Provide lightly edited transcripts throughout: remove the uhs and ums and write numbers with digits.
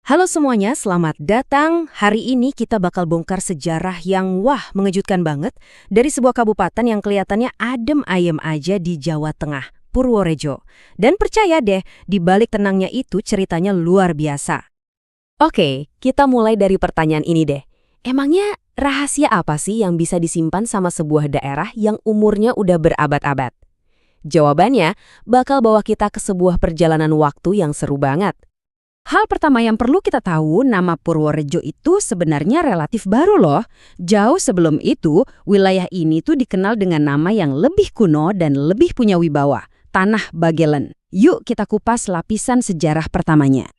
Halo semuanya, selamat datang. Hari ini kita bakal bongkar sejarah yang mengejutkan banget dari sebuah kabupaten yang kelihatannya adem ayem aja di Jawa Tengah, Purworejo. Dan percaya deh, di balik tenangnya itu ceritanya luar biasa. Oke, kita mulai dari pertanyaan ini deh. Emangnya rahasia apa sih yang bisa disimpan sama sebuah daerah yang umurnya udah berabad-abad? Jawabannya bakal bawa kita ke sebuah perjalanan waktu yang seru banget. Hal pertama yang perlu kita tahu, nama Purworejo itu sebenarnya relatif baru loh. Jauh sebelum itu, wilayah ini tuh dikenal dengan nama yang lebih kuno dan lebih punya wibawa, Tanah Bagelen. Yuk kita kupas lapisan sejarah pertamanya.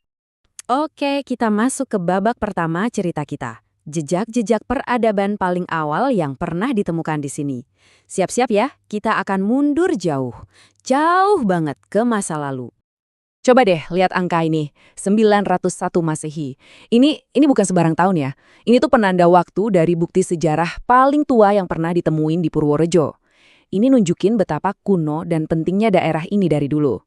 Oke, kita masuk ke babak pertama cerita kita. Jejak-jejak peradaban paling awal yang pernah ditemukan di sini. Siap-siap ya, kita akan mundur jauh. Jauh banget ke masa lalu. Coba deh lihat angka ini, 901 Masehi. Ini bukan sebarang tahun ya. Ini tuh penanda waktu dari bukti sejarah paling tua yang pernah ditemuin di Purworejo. Ini nunjukin betapa kuno dan pentingnya daerah ini dari dulu.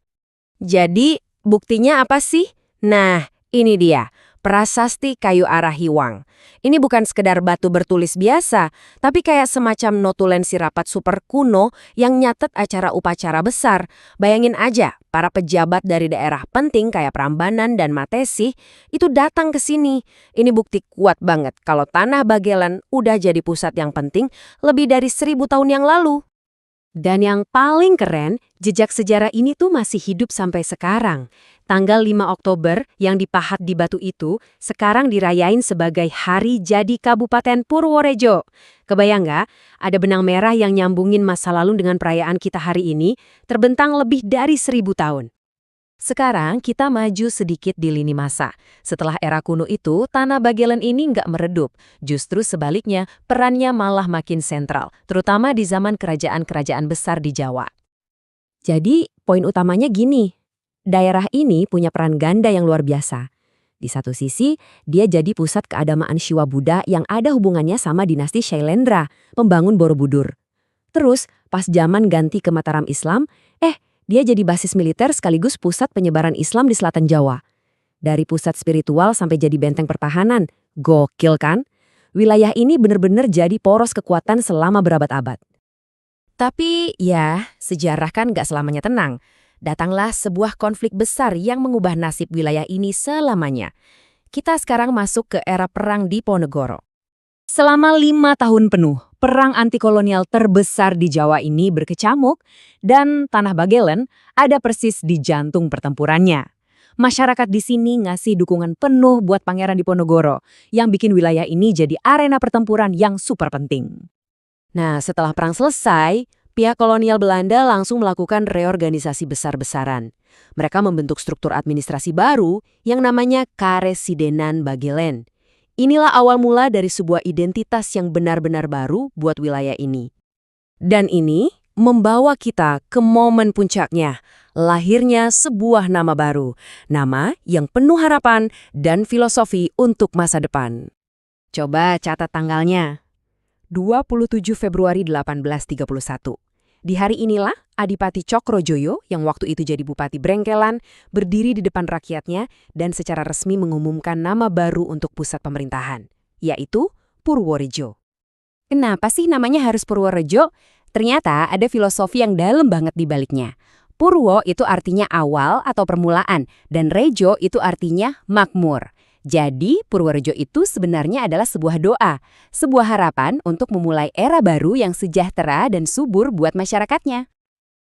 Jadi, buktinya apa sih? Nah, ini dia. Prasasti Kayu Arah Hiwang. Ini bukan sekedar batu bertulis biasa, tapi kayak semacam notulen sirapat super kuno yang nyatet acara upacara besar. Bayangin aja, para pejabat dari daerah penting kayak Prambanan dan Matesi itu datang ke sini. Ini bukti kuat banget kalau Tanah Bagelen udah jadi pusat yang penting lebih dari 1000 tahun yang lalu. Dan yang paling keren, jejak sejarah ini tuh masih hidup sampai sekarang. Tanggal 5 Oktober yang dipahat di batu itu sekarang dirayain sebagai Hari Jadi Kabupaten Purworejo. Kebayang nggak? Ada benang merah yang nyambungin masa lalu dengan perayaan kita hari ini, terbentang lebih dari 1000 tahun. Sekarang kita maju sedikit di lini masa. Setelah era kuno itu, Tanah Bagelen ini nggak meredup. Justru sebaliknya, perannya malah makin sentral, terutama di zaman kerajaan-kerajaan besar di Jawa. Jadi, poin utamanya gini. Daerah ini punya peran ganda yang luar biasa. Di satu sisi, dia jadi pusat keagamaan Shiwa Buddha yang ada hubungannya sama dinasti Shailendra, pembangun Borobudur. Terus, pas zaman ganti ke Mataram Islam, dia jadi basis militer sekaligus pusat penyebaran Islam di selatan Jawa. Dari pusat spiritual sampai jadi benteng pertahanan. Gokil kan? Wilayah ini benar-benar jadi poros kekuatan selama berabad-abad. Tapi ya, sejarah kan gak selamanya tenang. Datanglah sebuah konflik besar yang mengubah nasib wilayah ini selamanya. Kita sekarang masuk ke era perang Diponegoro. Selama 5 tahun penuh, perang antikolonial terbesar di Jawa ini berkecamuk dan Tanah Bagelen ada persis di jantung pertempurannya. Masyarakat di sini ngasih dukungan penuh buat Pangeran Diponegoro yang bikin wilayah ini jadi arena pertempuran yang super penting. Nah, setelah perang selesai, pihak kolonial Belanda langsung melakukan reorganisasi besar-besaran. Mereka membentuk struktur administrasi baru yang namanya Karesidenan Bagelen. Inilah awal mula dari sebuah identitas yang benar-benar baru buat wilayah ini. Dan ini membawa kita ke momen puncaknya, lahirnya sebuah nama baru. Nama yang penuh harapan dan filosofi untuk masa depan. Coba catat tanggalnya. 27 Februari 1831. Di hari inilah Adipati Cokrojoyo yang waktu itu jadi Bupati Brengkelan berdiri di depan rakyatnya dan secara resmi mengumumkan nama baru untuk pusat pemerintahan, yaitu Purworejo. Kenapa sih namanya harus Purworejo? Ternyata ada filosofi yang dalam banget di baliknya. Purwo itu artinya awal atau permulaan, dan Rejo itu artinya makmur. Jadi, Purworejo itu sebenarnya adalah sebuah doa, sebuah harapan untuk memulai era baru yang sejahtera dan subur buat masyarakatnya.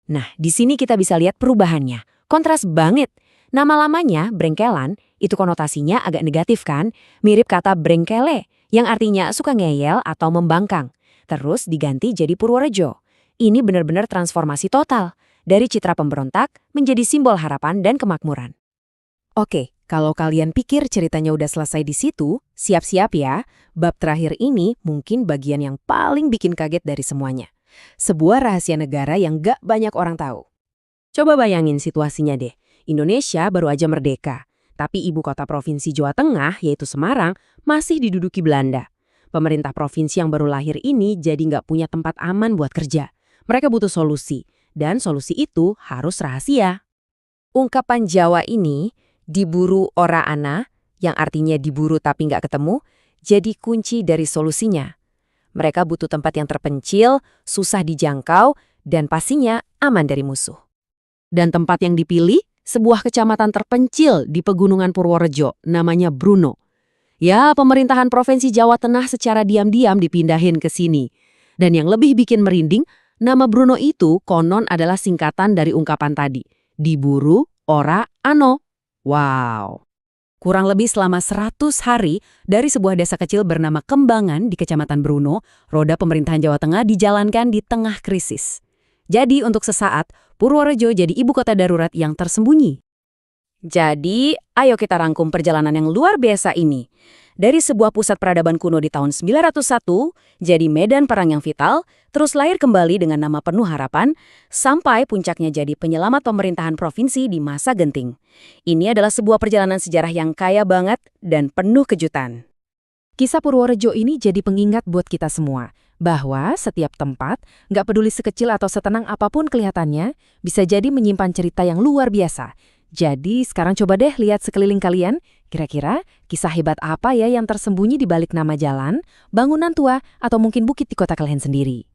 Nah, di sini kita bisa lihat perubahannya. Kontras banget. Nama-lamanya, Brengkelan, itu konotasinya agak negatif kan? Mirip kata brengkele, yang artinya suka ngeyel atau membangkang. Terus diganti jadi Purworejo. Ini benar-benar transformasi total, dari citra pemberontak menjadi simbol harapan dan kemakmuran. Oke. Kalau kalian pikir ceritanya udah selesai di situ, siap-siap ya. Bab terakhir ini mungkin bagian yang paling bikin kaget dari semuanya. Sebuah rahasia negara yang gak banyak orang tahu. Coba bayangin situasinya deh. Indonesia baru aja merdeka. Tapi ibu kota provinsi Jawa Tengah, yaitu Semarang, masih diduduki Belanda. Pemerintah provinsi yang baru lahir ini jadi gak punya tempat aman buat kerja. Mereka butuh solusi. Dan solusi itu harus rahasia. Ungkapan Jawa ini diburu ora ana yang artinya diburu tapi nggak ketemu, jadi kunci dari solusinya. Mereka butuh tempat yang terpencil, susah dijangkau, dan pastinya aman dari musuh. Dan tempat yang dipilih, sebuah kecamatan terpencil di Pegunungan Purworejo, namanya Bruno. Ya, pemerintahan Provinsi Jawa Tengah secara diam-diam dipindahin ke sini. Dan yang lebih bikin merinding, nama Bruno itu konon adalah singkatan dari ungkapan tadi. Diburu, ora, ano. Wow. Kurang lebih selama 100 hari dari sebuah desa kecil bernama Kembangan di Kecamatan Bruno, roda pemerintahan Jawa Tengah dijalankan di tengah krisis. Jadi untuk sesaat, Purworejo jadi ibu kota darurat yang tersembunyi. Jadi, ayo kita rangkum perjalanan yang luar biasa ini. Dari sebuah pusat peradaban kuno di tahun 901, jadi medan perang yang vital, terus lahir kembali dengan nama penuh harapan, sampai puncaknya jadi penyelamat pemerintahan provinsi di masa genting. Ini adalah sebuah perjalanan sejarah yang kaya banget dan penuh kejutan. Kisah Purworejo ini jadi pengingat buat kita semua, bahwa setiap tempat, nggak peduli sekecil atau setenang apapun kelihatannya, bisa jadi menyimpan cerita yang luar biasa. Jadi sekarang coba deh lihat sekeliling kalian, kira-kira kisah hebat apa ya yang tersembunyi di balik nama jalan, bangunan tua, atau mungkin bukit di kota kalian sendiri.